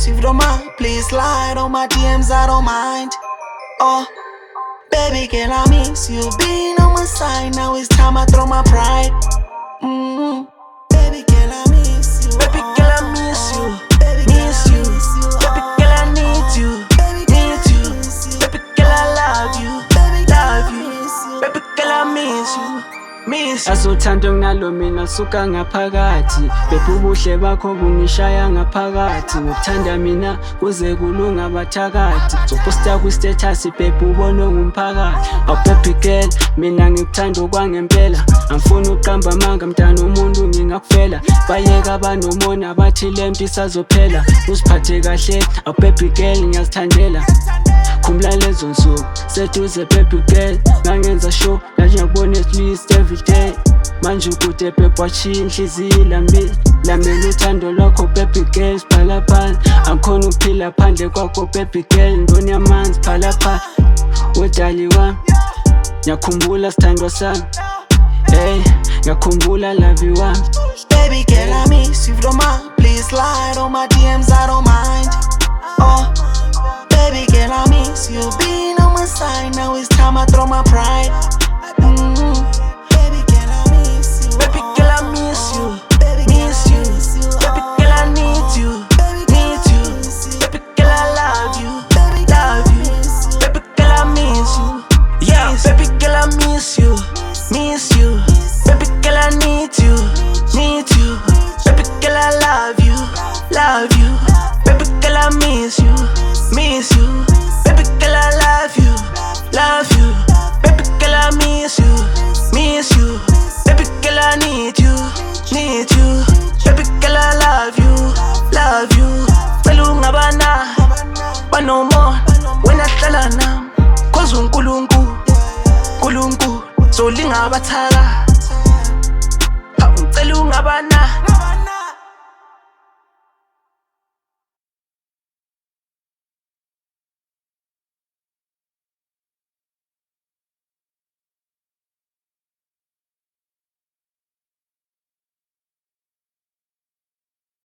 miss you, if you don't mind. Please slide on my DMs, I don't mind. Oh, baby girl, I miss you. Being on my side, now it's time I throw my pride. Baby girl, I miss you. Baby girl, I miss you. Miss you. Baby girl, I need you. Need you. Baby girl, I love you. Love you. Baby girl, I miss you. Miss you. Asothando nginalo mina suka ngaphakathi, bepha ubuhle bakho bungishaya ngaphakathi. Ngokuthanda mina kuze kulunga abathakathi, zoposta kwi-status bepha ubone ngumphakathi. Aw baby girl, mina ngikuthanda okwangempela, angifuni ukuqamba amanga mntana umuntu ngingakufela. Bayeka abanomona bathi le nto isazophela, uziphathe kahle aw baby girl ngiyazithandela. Khumbula lezo nsuku seduze baby girl, ngangenza show ngiyakubona at least every day. Manje ukude baby wachiya inhliziyo ilambile, lamela uthando lwakho baby girl siphalaphala. Angikhona ukuphila phandle kwakho baby girl, ngibona yamanzi phalaphala. Wedali wami ngiyakhumbula sithandwa sami, hey ngiyakhumbula love wami. Baby girl, I miss you, if you don't mind. Please slide on my DMs, I don't mind. Oh, baby girl, I miss you. Being on my side, now it's time I throw my pride. Baby girl, I miss you. Baby girl, I miss you. Miss you. Baby girl, I need you. Need you. Baby girl, I love you. Love you. Baby girl, I miss you. Yeah, baby girl, I miss you. Miss you. Baby girl, I need you. Need you. Baby girl, I love you. Love you. Baby girl, I miss you. Miss you. Baby girl, I love you. Love you. Baby girl, I miss you. Miss you. Baby girl, I need you. Need you. Baby girl, I love you. Love you. Pelunga bana no more when I tell her now. Cause kulungu so linga batala. Pelunga bana